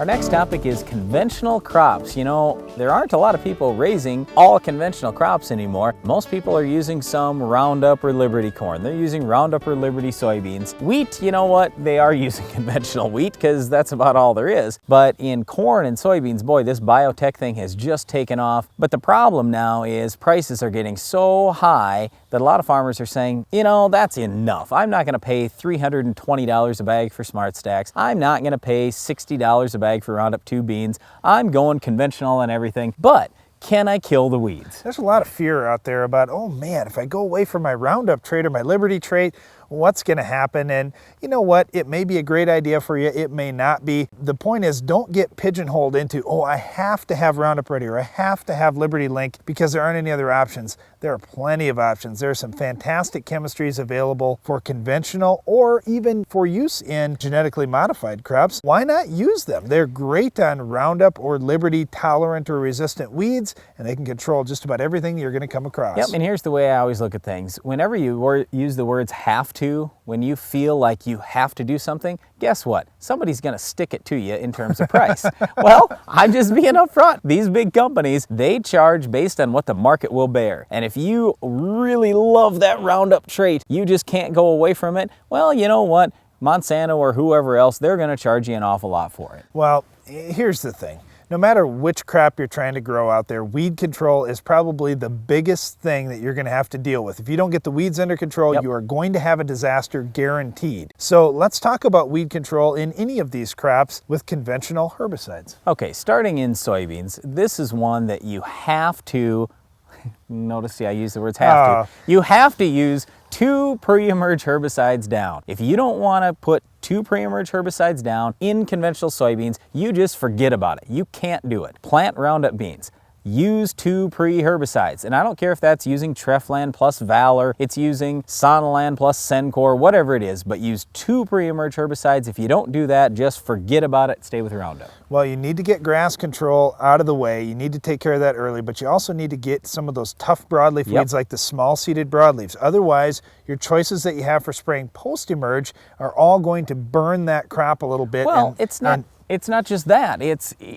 Our next topic is conventional crops. You know, there aren't a lot of people raising all conventional crops anymore. Most people are using some Roundup or Liberty corn. They're using Roundup or Liberty soybeans. Wheat, you know what? They are using conventional wheat because that's about all there is. But in corn and soybeans, boy, this biotech thing has just taken off. But the problem now is prices are getting so high that a lot of farmers are saying, you know, that's enough. I'm not going to pay $320 a bag for Smart Stacks. I'm not going to pay $60 a bag for Roundup 2 beans. I'm going conventional and everything, but can I kill the weeds? There's a lot of fear out there about, oh man, if I go away from my Roundup trait or my Liberty trait, what's going to happen? And you know what? It may be a great idea for you. It may not be. The point is, don't get pigeonholed into, oh, I have to have Roundup Ready or I have to have Liberty Link because there aren't any other options. There are plenty of options. There are some fantastic chemistries available for conventional or even for use in genetically modified crops. Why not use them? They're great on Roundup or Liberty tolerant or resistant weeds, and they can control just about everything you're going to come across. Yep, and here's the way I always look at things. Whenever you use the words have to, when you feel like you have to do something, guess what? Somebody's going to stick it to you in terms of price. Well, I'm just being upfront. These big companies, they charge based on what the market will bear. And if you really love that Roundup trait, you just can't go away from it, well, you know what? Monsanto or whoever else, they're going to charge you an awful lot for it. Well, here's the thing. No matter which crop you're trying to grow out there, weed control is probably the biggest thing that you're going to have to deal with. If you don't get the weeds under control, you are going to have a disaster guaranteed. So let's talk about weed control in any of these crops with conventional herbicides. Okay, starting in soybeans, this is one that you have to, notice I use the words have to. You have to use 2 pre-emerge herbicides down. If you don't want to put 2 pre-emerge herbicides down in conventional soybeans, you just forget about it. You can't do it. Plant Roundup beans. Use 2 pre-herbicides. And I don't care if that's using Treflan plus Valor, it's using Sonalan plus Sencor, whatever it is, but use 2 pre-emerge herbicides. If you don't do that, just forget about it. Stay with Roundup. Well, you need to get grass control out of the way. You need to take care of that early, but you also need to get some of those tough broadleaf weeds like the small-seeded broadleaves. Otherwise, your choices that you have for spraying post-emerge are all going to burn that crop a little bit. Well, it's not just that.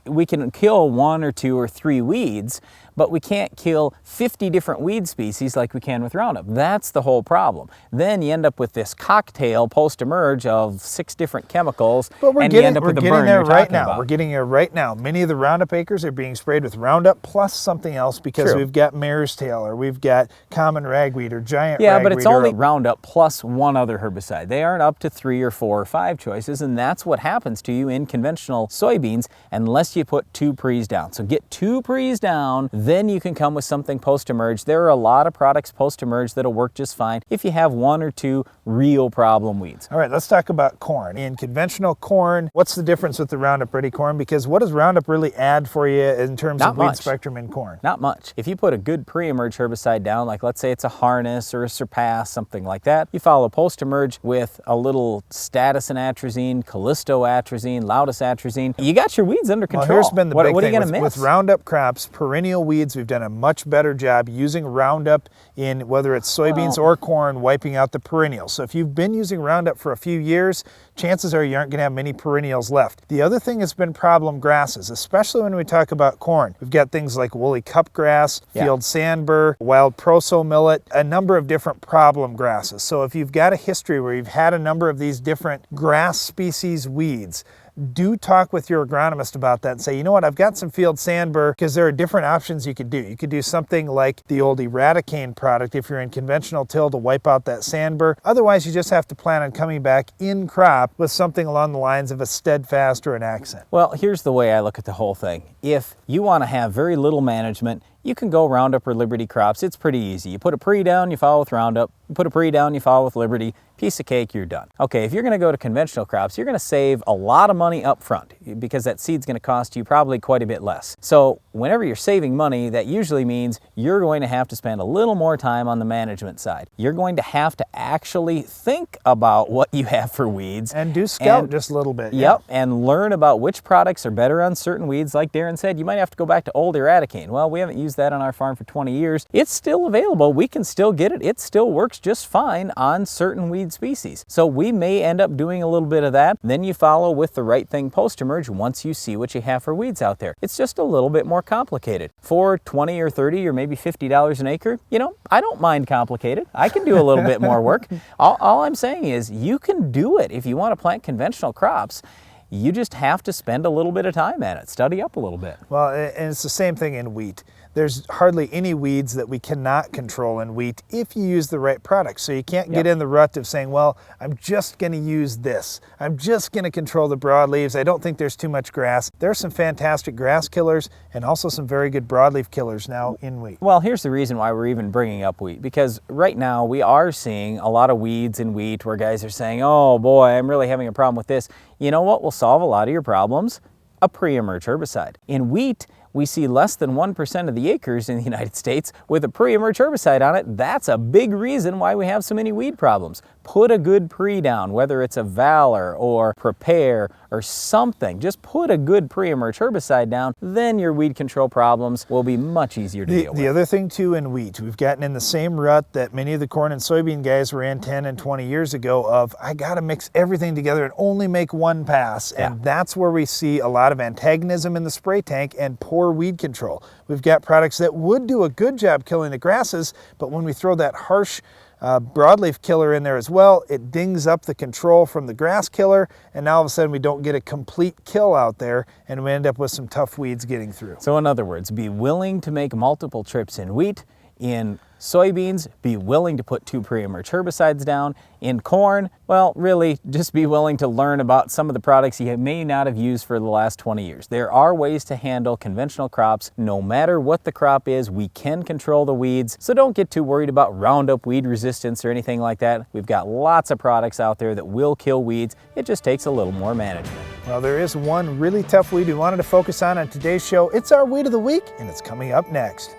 We can kill 1 or 2 or 3 weeds, but we can't kill 50 different weed species like we can with Roundup. That's the whole problem. Then you end up with this cocktail post-emerge of 6 different chemicals, and you end up with the burn you're talking about. We're getting there right now. Many of the Roundup acres are being sprayed with Roundup plus something else because we've got mare's tail or we've got common ragweed or giant ragweed. Yeah, but it's only Roundup plus 1 other herbicide. They aren't up to 3 or 4 or 5 choices, and that's what happens to you in conventional soybeans unless you put 2 pre's down. So get 2 pre's down, then you can come with something post-emerge. There are a lot of products post-emerge that'll work just fine if you have 1 or 2 real problem weeds. All right, let's talk about corn. In conventional corn, what's the difference with the Roundup Ready corn? Because what does Roundup really add for you in terms of weed spectrum in corn? Not much. If you put a good pre-emerge herbicide down, like let's say it's a Harness or a Surpass, something like that, you follow post-emerge with a little Status atrazine, Callisto atrazine, Laudis atrazine, you got your weeds under control. Well, here's been the big what are you thing going to miss? With Roundup crops, perennial weeds, we've done a much better job using Roundup in whether it's soybeans or corn, wiping out the perennials. So if you've been using Roundup for a few years, chances are you aren't going to have many perennials left. The other thing has been problem grasses, especially when we talk about corn. We've got things like woolly cupgrass, field sandbur, wild proso millet, a number of different problem grasses. So if you've got a history where you've had a number of these different grass species weeds, do talk with your agronomist about that and say, you know what, I've got some field sandbur, because there are different options you could do. You could do something like the old Eradicane product if you're in conventional till to wipe out that sandbur. Otherwise, you just have to plan on coming back in crop with something along the lines of a Steadfast or an Accent. Well, here's the way I look at the whole thing. If you want to have very little management, you can go Roundup or Liberty crops. It's pretty easy. You put a pre down, you follow with Roundup. You put a pre down, you follow with Liberty. Piece of cake, you're done. Okay, if you're going to go to conventional crops, you're going to save a lot of money up front because that seed's going to cost you probably quite a bit less. So whenever you're saving money, that usually means you're going to have to spend a little more time on the management side. You're going to have to actually think about what you have for weeds. And do scout just a little bit. Yep, and learn about which products are better on certain weeds. Like Darren said, you might have to go back to old Eradicane. Well, we haven't used that on our farm for 20 years. It's still available. We can still get it. It still works just fine on certain weeds weed species. So we may end up doing a little bit of that. Then you follow with the right thing post-emerge once you see what you have for weeds out there. It's just a little bit more complicated. For $20 or $30 or maybe $50 an acre, you know, I don't mind complicated. I can do a little bit more work. All I'm saying is you can do it if you want to plant conventional crops. You just have to spend a little bit of time at it, study up a little bit. Well, and it's the same thing in wheat. There's hardly any weeds that we cannot control in wheat if you use the right products. So you can't get in the rut of saying, well, I'm just going to use this. I'm just going to control the broadleaves. I don't think there's too much grass. There's some fantastic grass killers and also some very good broadleaf killers now in wheat. Well, here's the reason why we're even bringing up wheat, because right now we are seeing a lot of weeds in wheat where guys are saying, oh boy, I'm really having a problem with this. You know what will solve a lot of your problems? A pre-emerge herbicide. In wheat, we see less than 1% of the acres in the United States with a pre-emerge herbicide on it. That's a big reason why we have so many weed problems. Put a good pre down, whether it's a Valor or Prepare or something. Just put a good pre-emerge herbicide down, then your weed control problems will be much easier to deal with. The other thing too in wheat, we've gotten in the same rut that many of the corn and soybean guys were in 10 and 20 years ago of, I gotta mix everything together and only make one pass. And that's where we see a lot of antagonism in the spray tank and poor weed control. We've got products that would do a good job killing the grasses, but when we throw that harsh broadleaf killer in there as well, it dings up the control from the grass killer, and now all of a sudden we don't get a complete kill out there, and we end up with some tough weeds getting through. So in other words, be willing to make multiple trips in wheat. In soybeans, be willing to put 2 pre-emerge herbicides down. In corn, well, really just be willing to learn about some of the products you may not have used for the last 20 years. There are ways to handle conventional crops. No matter what the crop is, we can control the weeds. So don't get too worried about Roundup weed resistance or anything like that. We've got lots of products out there that will kill weeds. It just takes a little more management. Well, there is one really tough weed we wanted to focus on today's show. It's our Weed of the Week, and it's coming up next.